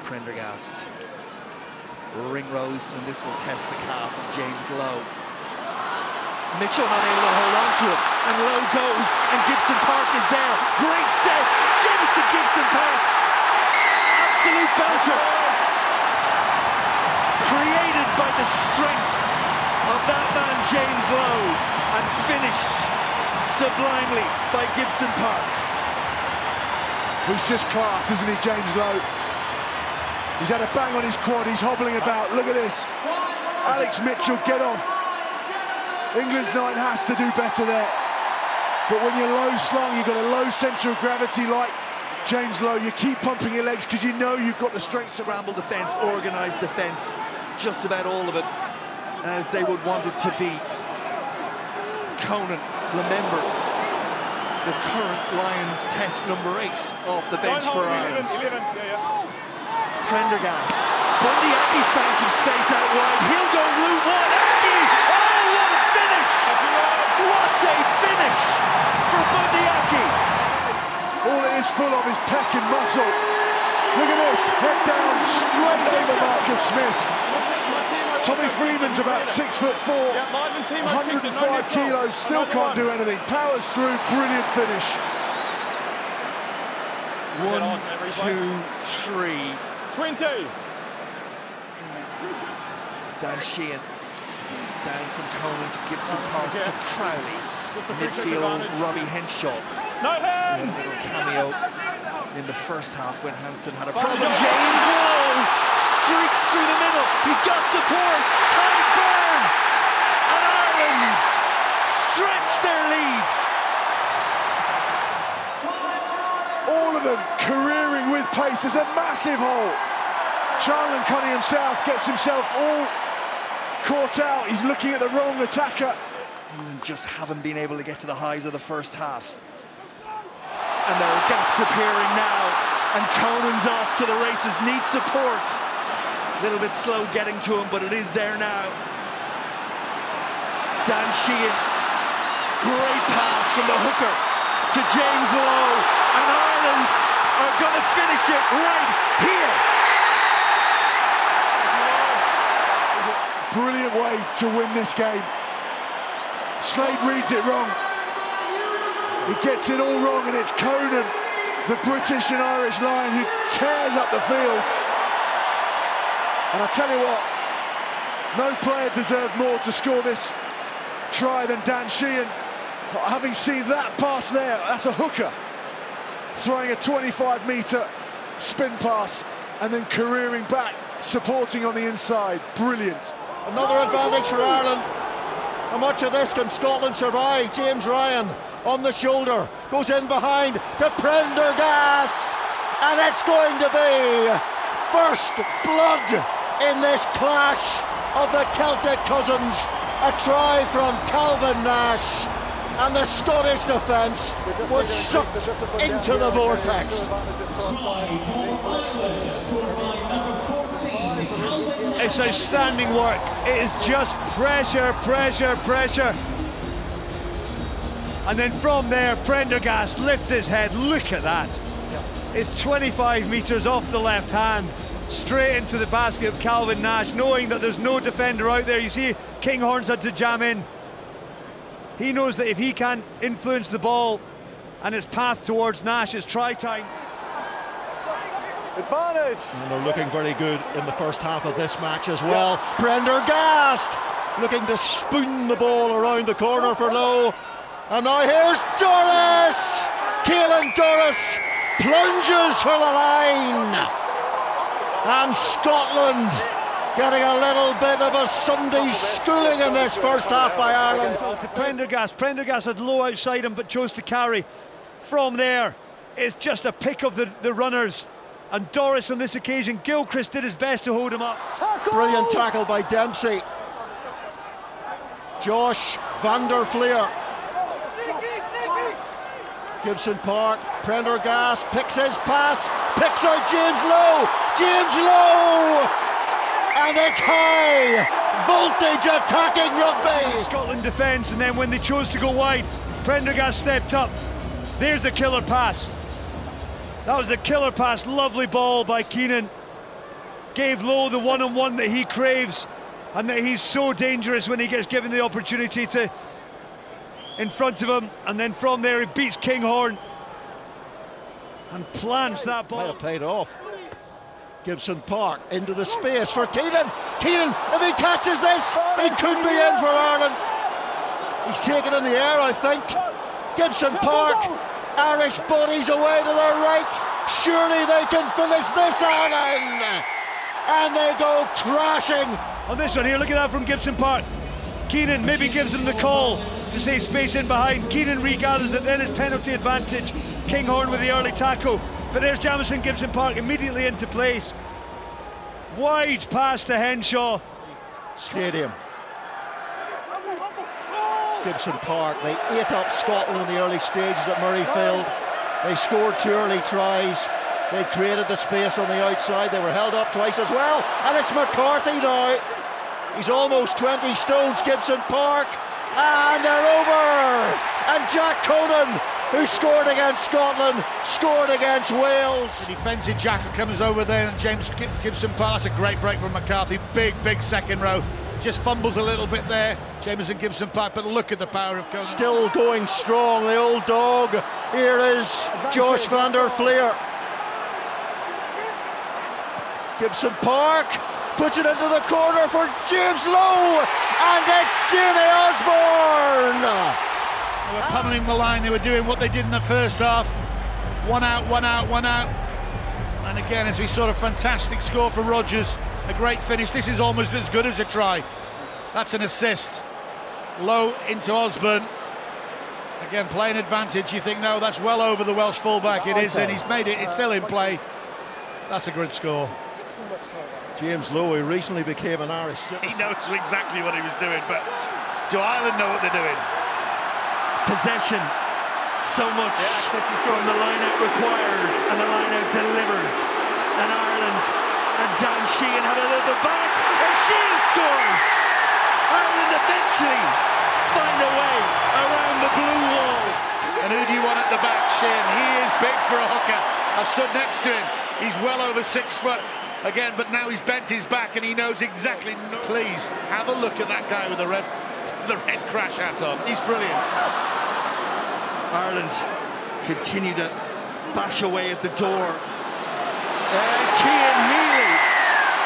Prendergast. Ringrose, and this will test the calf of James Lowe. Mitchell not able to hold on to it, and Lowe goes, and Gibson Park is there. Great step, Jamison Gibson Park. Absolute belter. Created by the strength of that man James Lowe, and finished sublimely by Gibson Park. He's just class, isn't he, James Lowe? He's had a bang on his quad, he's hobbling about. Look at this. Alex Mitchell, get off. England's 9 has to do better there. But when you're low slung, you've got a low centre of gravity like James Lowe, you keep pumping your legs because you know you've got the strength. Scramble defence, organised defence, just about all of it as they would want it to be. Conan, remember, the current Lions test number 8 off the bench for Ireland. Prendergast. Bundy Aki's found some space out wide. He'll go route one. Aki! Oh, what a finish! What a finish for Bundy Aki! All it is full of is pec and muscle. Look at this, head down, straight over Marcus Smith. Tommy Freeman's about 6'4", 105 kilos, still can't do anything. Powers through, brilliant finish. 1, 2, 3. 20. Dan Sheehan down from Conan to Gibson Park to Crowley. Midfield, Robbie Henshaw. No hands! A little cameo in the first half when Hansen had a problem. James Lowe streaks through the middle. He's got support. Ty Byrne. And Ireland stretch their leads. All of them careering with pace. There's a massive hole. Charlton Cunningham South gets himself all caught out. He's looking at the wrong attacker. England just haven't been able to get to the highs of the first half. And there are gaps appearing now. And Conan's off to the races. Needs support. A little bit slow getting to him, but it is there now. Dan Sheehan. Great pass from the hooker to James Lowe. And Ireland are going to finish it right here. Brilliant way to win this game. Slade reads it wrong. He gets it all wrong, and it's Conan, the British and Irish Lion, who tears up the field. And I tell you what, no player deserved more to score this try than Dan Sheehan. Having seen that pass there, that's a hooker. Throwing a 25-metre spin pass and then careering back, supporting on the inside. Brilliant. Another advantage for Ireland. How much of this can Scotland survive? James Ryan on the shoulder, goes in behind to Prendergast, and it's going to be first blood in this clash of the Celtic cousins. A try from Calvin Nash, and the Scottish defence was sucked into the vortex. It's outstanding work. It is just pressure, pressure, pressure. And then from there, Prendergast lifts his head. Look at that. It's 25 metres off the left hand, straight into the basket of Calvin Nash, knowing that there's no defender out there. You see, Kinghorn's had to jam in. He knows that if he can't influence the ball and its path towards Nash, it's try time. Advantage! And they're looking very good in the first half of this match as well. Prendergast looking to spoon the ball around the corner for Lowe. And now here's Doris! Caelan Doris plunges for the line. And Scotland getting a little bit of a Sunday schooling in this first half by Ireland. Prendergast had Lowe outside him but chose to carry. From there, it's just a pick of the runners. And Doris on this occasion, Gilchrist did his best to hold him up. Brilliant tackle by Dempsey. Josh van der Fleer. Gibson Park, Prendergast picks his pass, picks out James Lowe. James Lowe! And it's high voltage attacking rugby. Scotland defence, and then when they chose to go wide, Prendergast stepped up. There's the killer pass. That was a killer pass, lovely ball by Keenan. gave Lowe the one-on-one that he craves, and that he's so dangerous when he gets given the opportunity to in front of him, and then from there he beats Kinghorn and plants that ball. Might have paid off. Gibson Park into the space for Keenan. Keenan, if he catches this, he could be in for Ireland. He's taken in the air, I think. Gibson Park, Irish bodies away to their right. Surely they can finish this, Ireland. And they go crashing. On this one here, look at that from Gibson Park. Keenan maybe gives him the call to save space in behind. Keenan regathers it, then his penalty advantage. Kinghorn with the early tackle. But there's Jamison Gibson Park immediately into place. Wide pass to Henshaw. Stadium. Gibson Park, they ate up Scotland in the early stages at Murrayfield. They scored 2 early tries. They created the space on the outside. They were held up twice as well. And it's McCarthy now. He's almost 20 stones, Gibson Park. And they're over. And Jack Conan, who scored against Scotland, scored against Wales. The defensive jackal comes over there, and James Gibson Park. A great break from McCarthy. Big second row. Just fumbles a little bit there, Jamison Gibson Park, but look at the power of Conan. Still going strong, the old dog. Here is Josh van der Fleer. Gibson Park puts it into the corner for James Lowe, and it's Jamie Osborne. They were pummeling the line. They were doing what they did in the first half. One out. And again, as we saw, a fantastic score for Rodgers. A great finish. This is almost as good as a try. That's an assist. Low into Osborne. Again, playing advantage. You think, no, that's well over the Welsh fullback. It is, and he's made it. It's still in play. That's a good score. James Lowe, who recently became an Irish citizen. He knows exactly what he was doing, but do Ireland know what they're doing? Possession, so much access is from the line-out required, and the line-out delivers. And Ireland and Dan Sheehan have it at the back, and Sheehan scores! Ireland eventually find a way around the blue wall. And who do you want at the back? Sheehan. He is big for a hooker. I've stood next to him. He's well over 6 foot. Again, but now he's bent his back and he knows exactly. Please have a look at that guy with the red crash hat on. He's brilliant. Ireland continue to bash away at the door. Cian Healy,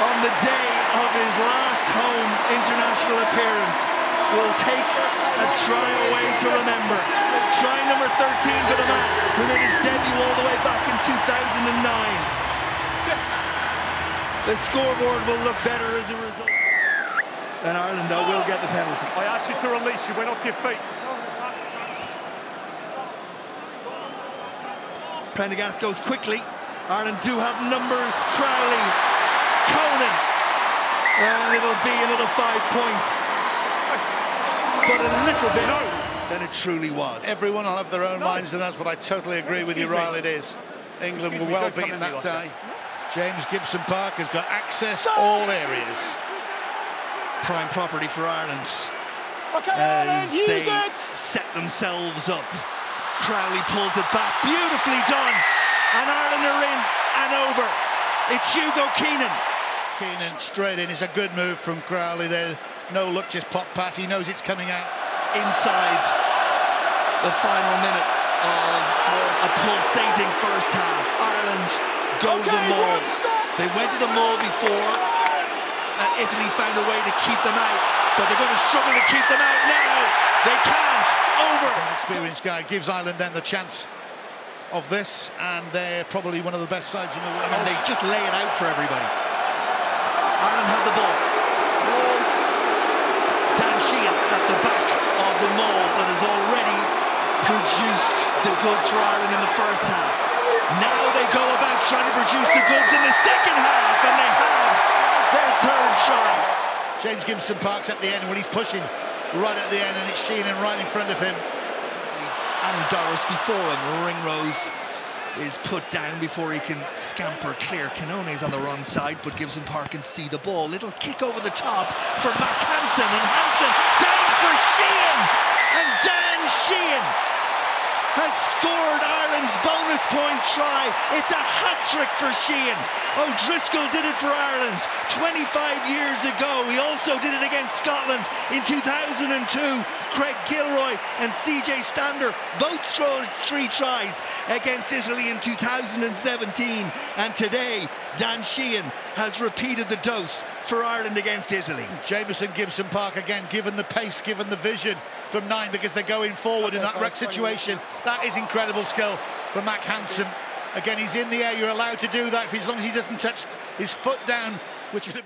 on the day of his last home international appearance, will take a try away to remember. Try number 13 for the man who made his debut all the way back in 2009. The scoreboard will look better as a result. And Ireland, though, will get the penalty. I asked you to release, you went off your feet. Prendergast goes quickly. Ireland do have numbers. Crowley, Conan. And it'll be another 5 points. But a little bit than it truly was. Everyone will have their own minds, and that's what I totally agree with you, Ryle. It is. England were well beaten that day. James Gibson Park has got access all areas. Prime property for Ireland as they set themselves up. Crowley pulls it back, beautifully done, and Ireland are in and over. It's Hugo Keenan. Keenan straight in. It's a good move from Crowley there. No look, just pop pass. He knows it's coming out. Inside the final minute of a pulsating first half. Ireland go to the maul. They went to the maul before, and Italy found a way to keep them out, but they're going to struggle to keep them out now. They can't. Over. An experienced guy gives Ireland then the chance of this, and they're probably one of the best sides in the world. And they just lay it out for everybody. Ireland have the ball. Dan Sheehan at the back of the maul that has already produced the goods for Ireland in the first half. Now they go about trying to produce the goods in the second half, and they have their third try. James Gibson Park's at the end when he's pushing right at the end, and it's Sheehan right in front of him. And Doris before him. Ringrose is put down before he can scamper clear. Canone's on the wrong side, but Gibson Park can see the ball. Little kick over the top for Mac Hansen, and Hansen down for Sheehan, and Dan Sheehan has scored Ireland's bonus point try. It's a hat-trick for Sheehan. O'Driscoll did it for Ireland 25 years ago. He also did it against Scotland in 2002. Craig Gilroy and CJ Stander both scored 3 tries against Italy in 2017. And today, Dan Sheehan has repeated the dose for Ireland against Italy. Jamieson Gibson Park again, given the pace, given the vision from 9, because they're going forward in that wreck situation. That is incredible skill from Mac Hansen. Again, he's in the air, you're allowed to do that as long as he doesn't touch his foot down, which is